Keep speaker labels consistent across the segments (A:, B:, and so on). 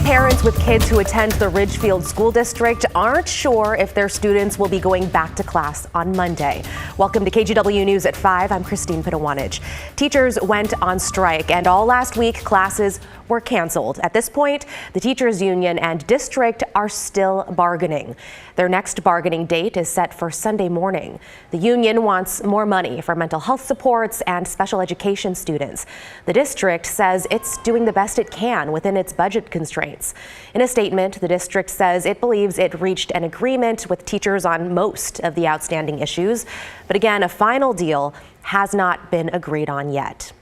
A: Parents with kids who attend the Ridgefield School District aren't sure if their students will be going back to class on Monday. Welcome to KGW News at 5. I'm Christine Pitawanich. Teachers went on strike, and all last week classes were canceled. At this point, the teachers union and district are still bargaining. Their next bargaining date is set for Sunday morning. The union wants more money for mental health supports and special education students. The district says it's doing the best it can within its budget constraints. In a statement, the district says it believes it reached an agreement with teachers on most of the outstanding issues. But again, a final deal has not been agreed on yet.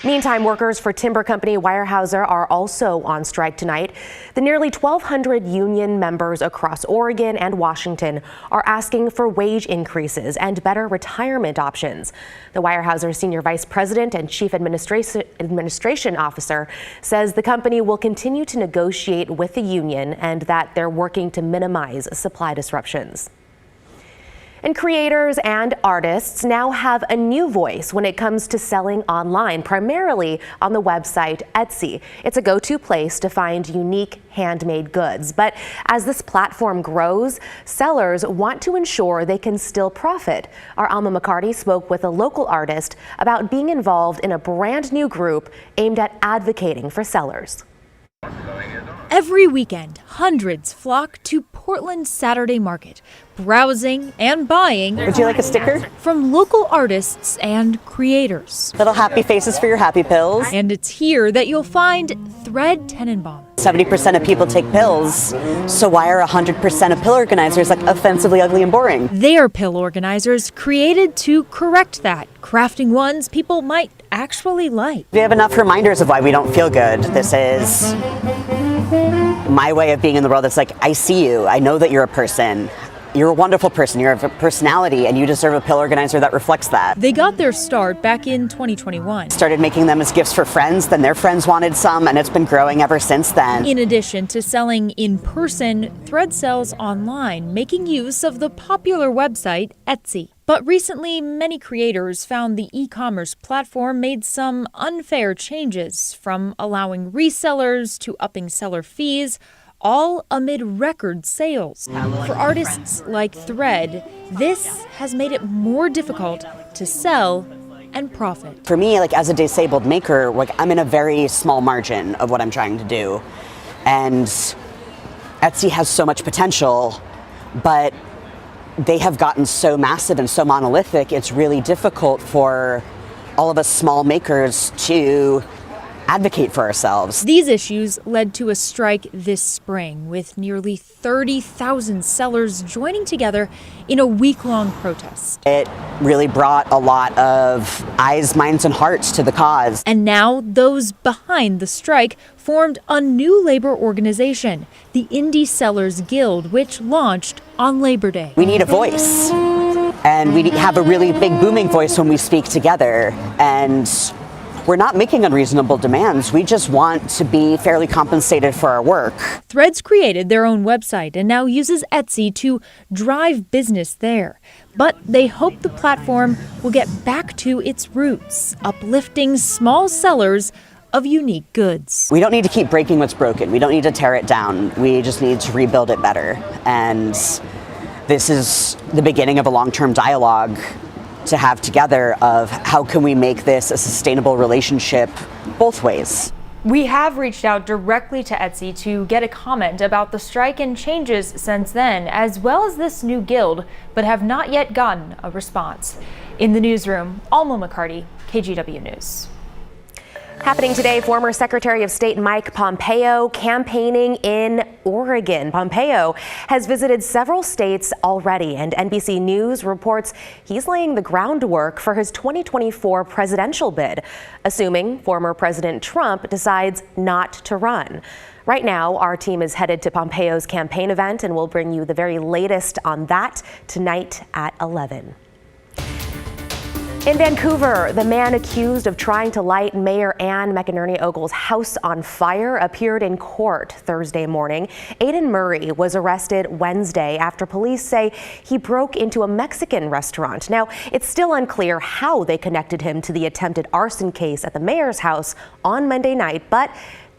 A: Meantime, workers for timber company Weyerhaeuser are also on strike tonight. The nearly 1,200 union members across Oregon and Washington are asking for wage increases and better retirement options. The Weyerhaeuser senior vice president and chief administration officer says the company will continue to negotiate with the union and that they're working to minimize supply disruptions. And creators and artists now have a new voice when it comes to selling online, primarily on the website Etsy. It's a go-to place to find unique handmade goods. But as this platform grows, sellers want to ensure they can still profit. Our Alma McCarty spoke with a local artist about being involved in a brand new group aimed at advocating for sellers.
B: Every weekend, hundreds flock to Portland's Saturday Market, browsing and buying.
C: Would you like a sticker?
B: From local artists and creators.
C: Little happy faces for your happy pills.
B: And it's here that you'll find Thread Tenenbaum.
C: 70% of people take pills, so why are 100% of pill organizers like offensively ugly and boring?
B: They are pill organizers created to correct that, crafting ones people might actually like.
C: We have enough reminders of why we don't feel good. This is my way of being in the world. It's like, I see you. I know that you're a person. You're a wonderful person. You're a personality, and you deserve a pill organizer that reflects that.
B: They got their start back in 2021.
C: Started making them as gifts for friends, then their friends wanted some, and it's been growing ever since then.
B: In addition to selling in person, Thread sells online, making use of the popular website Etsy. But recently, many creators found the e-commerce platform made some unfair changes, from allowing resellers to upping seller fees, all amid record sales. For artists like Thread, this has made it more difficult to sell and profit.
C: For me, like as a disabled maker, like I'm in a very small margin of what I'm trying to do. And Etsy has so much potential, but they have gotten so massive and so monolithic, it's really difficult for all of us small makers to advocate for ourselves.
B: These issues led to a strike this spring, with nearly 30,000 sellers joining together in a week-long protest.
C: It really brought a lot of eyes, minds, and hearts to the cause.
B: And now those behind the strike formed a new labor organization, the Indie Sellers Guild, which launched on Labor Day.
C: We need a voice, and we have a really big booming voice when we speak together. And we're not making unreasonable demands. We just want to be fairly compensated for our work.
B: Threads created their own website and now uses Etsy to drive business there. But they hope the platform will get back to its roots, uplifting small sellers of unique goods.
C: We don't need to keep breaking what's broken. We don't need to tear it down. We just need to rebuild it better. And this is the beginning of a long-term dialogue to have together of how can we make this a sustainable relationship both ways.
D: We have reached out directly to Etsy to get a comment about the strike and changes since then, as well as this new guild, but have not yet gotten a response. In the newsroom, Alma McCarty, KGW News.
A: Happening today, former Secretary of State Mike Pompeo campaigning in Oregon. Pompeo has visited several states already, and NBC News reports he's laying the groundwork for his 2024 presidential bid, assuming former President Trump decides not to run. Right now, our team is headed to Pompeo's campaign event, and we'll bring you the very latest on that tonight at 11. In Vancouver, the man accused of trying to light Mayor Anne McInerney-Ogle's house on fire appeared in court Thursday morning. Aiden Murray was arrested Wednesday after police say he broke into a Mexican restaurant. Now, it's still unclear how they connected him to the attempted arson case at the mayor's house on Monday night, but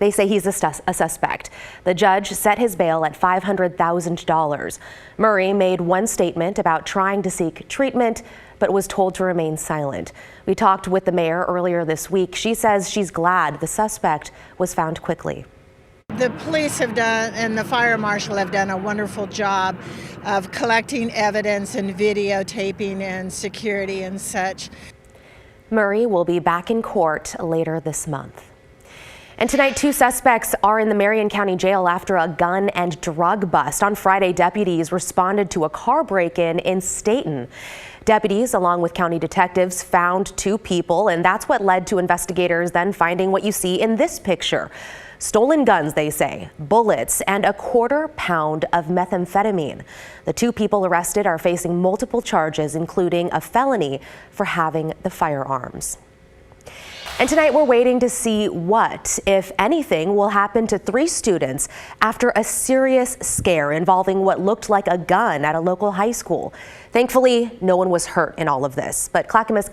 A: They say he's a suspect. The judge set his bail at $500,000. Murray made one statement about trying to seek treatment, but was told to remain silent. We talked with the mayor earlier this week. She says she's glad the suspect was found quickly.
E: The police have done, and the fire marshal have done a wonderful job of collecting evidence and videotaping and security and such.
A: Murray will be back in court later this month. And tonight, 2 suspects are in the Marion County Jail after a gun and drug bust. On Friday, deputies responded to a car break-in in Staten. Deputies, along with county detectives, found 2 people, and that's what led to investigators then finding what you see in this picture. Stolen guns, they say, bullets, and a quarter-pound of methamphetamine. The 2 people arrested are facing multiple charges, including a felony for having the firearms. And tonight we're waiting to see what, if anything, will happen to 3 students after a serious scare involving what looked like a gun at a local high school. Thankfully, no one was hurt in all of this, but Clackamas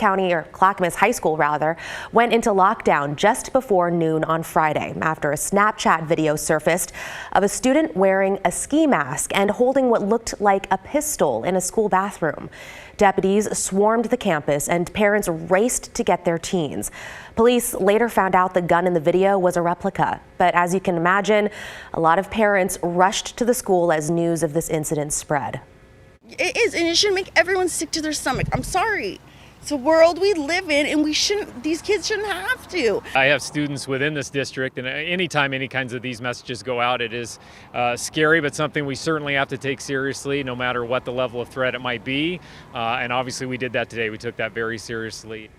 A: High School went into lockdown just before noon on Friday after a Snapchat video surfaced of a student wearing a ski mask and holding what looked like a pistol in a school bathroom. Deputies swarmed the campus and parents raced to get their teens. Police later found out the gun in the video was a replica, but as you can imagine, a lot of parents rushed to the school as news of this incident spread.
F: It is, and it shouldn't make everyone sick to their stomach. I'm sorry. It's a world we live in, and these kids shouldn't have to.
G: I have students within this district, and anytime any kinds of these messages go out, it is scary, but something we certainly have to take seriously, no matter what the level of threat it might be. And obviously we did that today. We took that very seriously.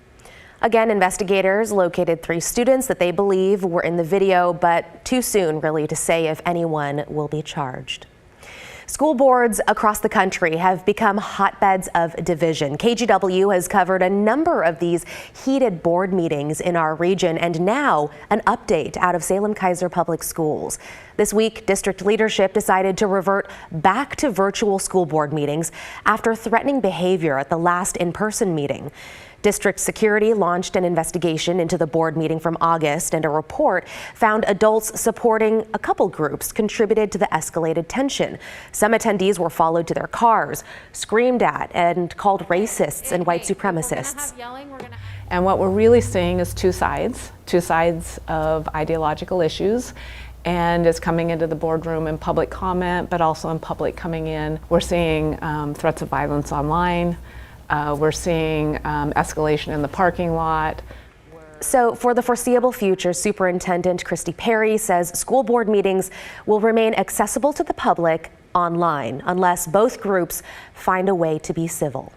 A: Again, investigators located 3 students that they believe were in the video, but too soon really to say if anyone will be charged. School boards across the country have become hotbeds of division. KGW has covered a number of these heated board meetings in our region, and now an update out of Salem-Keizer Public Schools. This week, district leadership decided to revert back to virtual school board meetings after threatening behavior at the last in-person meeting. District security launched an investigation into the board meeting from August, and a report found adults supporting a couple groups contributed to the escalated tension. Some attendees were followed to their cars, screamed at, and called racists and white supremacists.
H: And what we're really seeing is two sides of ideological issues. And it's coming into the boardroom in public comment, but also in public coming in. We're seeing threats of violence online. We're seeing escalation in the parking lot.
A: So for the foreseeable future, Superintendent Christy Perry says school board meetings will remain accessible to the public online unless both groups find a way to be civil.